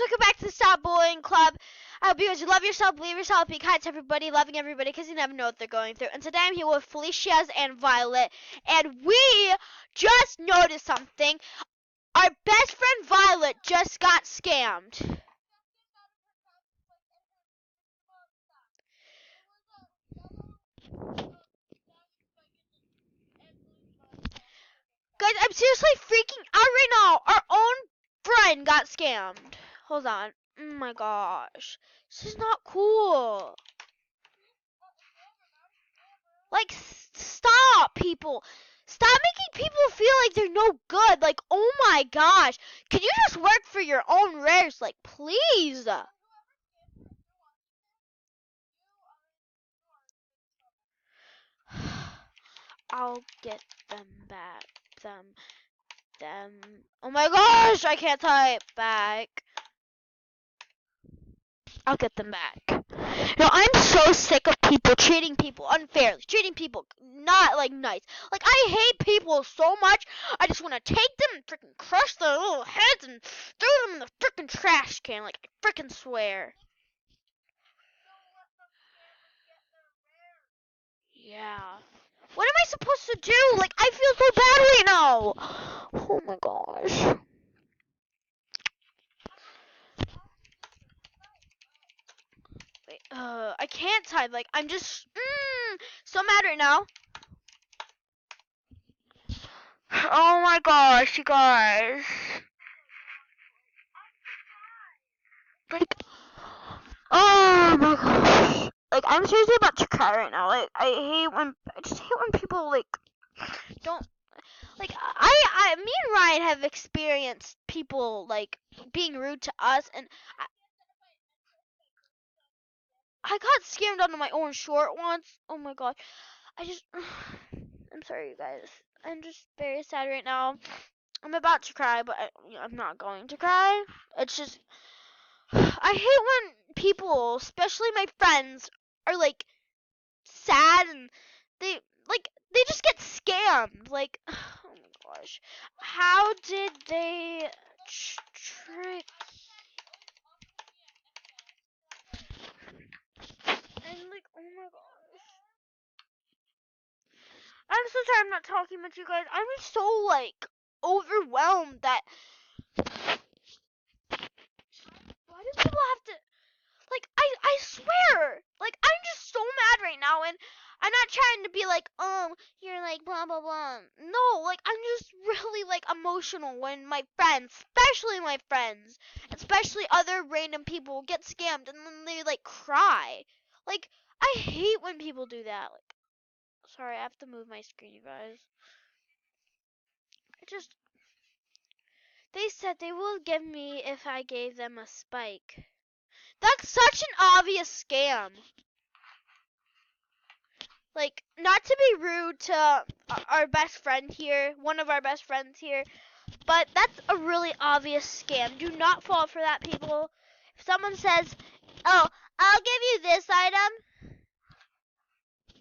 welcome back to the Stop Bullying Club. I hope you guys love yourself, believe yourself, be kind to everybody, loving everybody, because you never know what they're going through. And today I'm here with Felicia's and Violet, and we just noticed something. Our best friend Violet just got scammed. Guys, I'm seriously freaking out right now. Our own friend got scammed. Hold on. Oh my gosh. This is not cool. Like, stop, people. Stop making people feel like they're no good. Like, oh my gosh. Can you just work for your own rares? Like, please. I'll get them back. Them. Oh my gosh, I can't type back. I'll get them back. No, I'm so sick of people treating people unfairly, treating people not like nice. Like, I hate people so much. I just want to take them and freaking crush their little heads and throw them in the freaking trash can. Like, I freaking swear. Yeah. What am I supposed to do? Like, I feel so bad right now. Oh my gosh. Wait, I can't type. Like, I'm just, so mad right now. Oh my gosh, you guys. Like, oh my gosh. Like, I'm seriously about to cry right now. Like, I just hate when people, like, don't, like, me and Ryan have experienced people, like, being rude to us, and I got scammed onto my own short once. Oh my god. I'm sorry, you guys. I'm just very sad right now. I'm about to cry, but I'm not going to cry. It's just, I hate when people, especially my friends, are like sad and they just get scammed. Like, oh my gosh, how did they trick? And like, oh my gosh, I'm so sorry I'm not talking much, you guys. I'm just so like overwhelmed that. Why do people have to? Like, I swear, like, I'm just so mad right now, and I'm not trying to be like, oh, you're like, blah, blah, blah. No, like, I'm just really, like, emotional when my friends, especially other random people get scammed, and then they, like, cry. Like, I hate when people do that. Like, sorry, I have to move my screen, you guys. They said they will give me if I gave them a spike. That's such an obvious scam. Like, not to be rude to our best friend here, one of our best friends here, but that's a really obvious scam. Do not fall for that, people. If someone says, oh, I'll give you this item,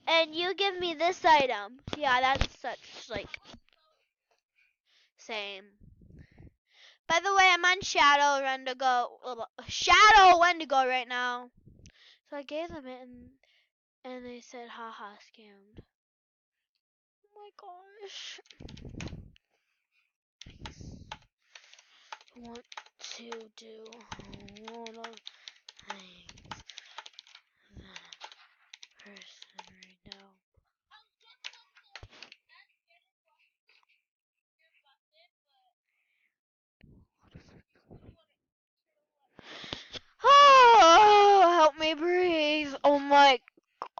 and you give me this item. Yeah, that's such, like, same. By the way, I'm on Shadow Wendigo right now. So I gave them it, and they said, haha, scammed. Oh my gosh. I want to do a lot of things the person right now. Oh, help me breathe. Oh my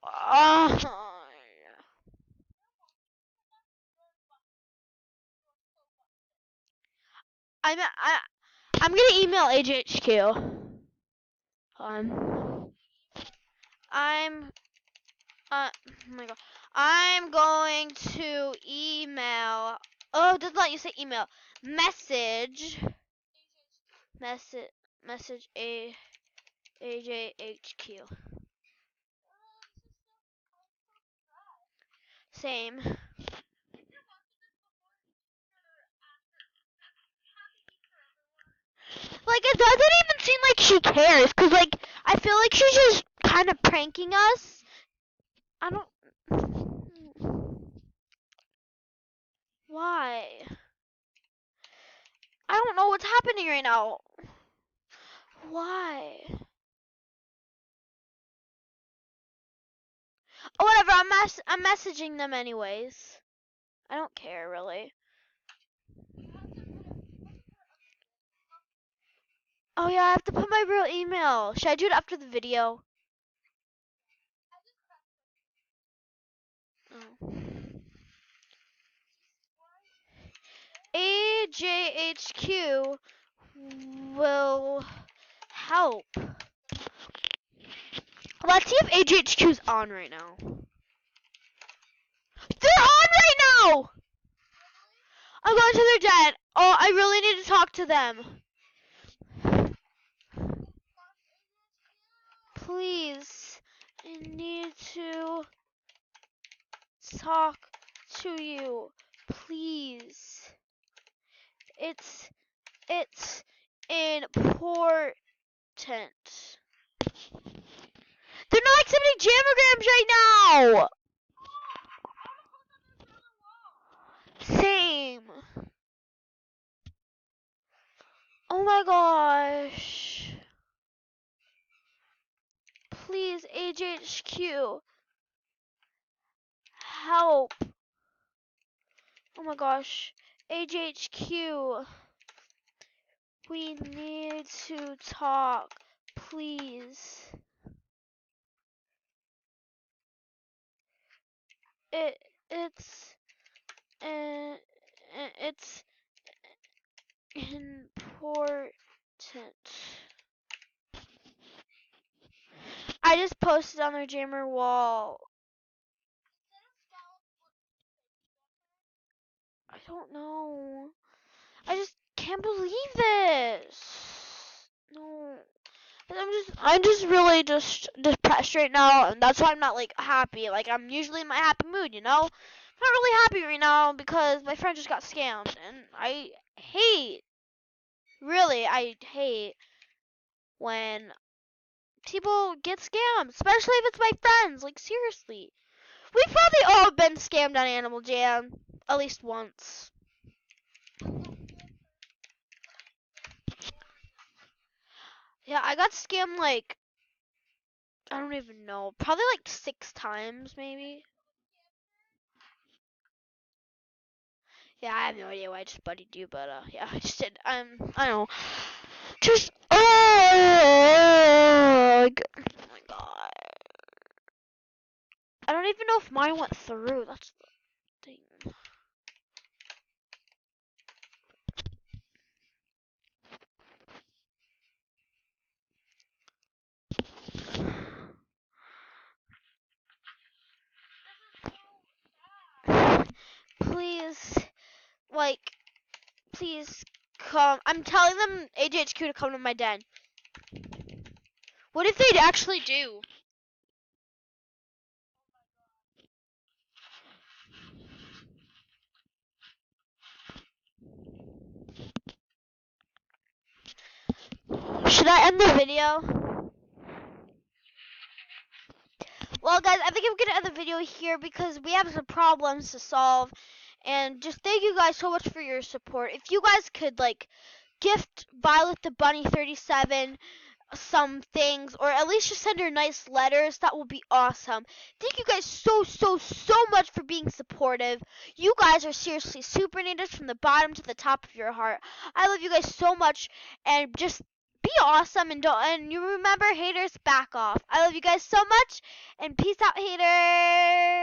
god. I'm gonna email AJHQ. Oh my god. I'm going to email. Oh, it doesn't let you say email. Message AJHQ. Same. Like, it doesn't even seem like she cares, cause like I feel like she's just kind of pranking us. I don't. Why? I don't know what's happening right now. Why? Oh, whatever. I'm messaging them anyways. I don't care really. Oh yeah, I have to put my real email. Should I do it after the video? Oh. AJHQ will help. Let's see if AJHQ's on right now. They're on right now! I'm going to their den. Oh, I really need to talk to them. Please, I need to talk to you. Please. It's important. They're not accepting jamograms right now. Same. Oh my gosh. Please, AJHQ. Help. Oh my gosh. AJHQ. We need to talk. Please. It's it's important. I just posted on their jammer wall. I don't know. I just can't believe this. No. I'm just really just depressed right now, and that's why I'm not like happy. Like I'm usually in my happy mood, you know? I'm not really happy right now because my friend just got scammed, and I hate when people get scammed, especially if it's my friends. Like seriously. We've probably all been scammed on Animal Jam at least once. Yeah, I got scammed like I don't even know, probably like 6 times maybe. Yeah, I have no idea why I just buddied you, but yeah, I just did. I don't know. Just oh my god. I don't even know if mine went through. That's the thing. Please, like, please come. I'm telling them AJHQ to come to my den. What if they'd actually do? Should I end the video? Well, guys, I think I'm going to end the video here because we have some problems to solve. And just thank you guys so much for your support. If you guys could, like, gift Violet the Bunny 37 some things, or at least just send her nice letters, that would be awesome. Thank you guys so much for being supportive. You guys are seriously super nators from the bottom to the top of your heart. I love you guys so much, and just be awesome, and you remember, haters, back off. I love you guys so much, and peace out, haters.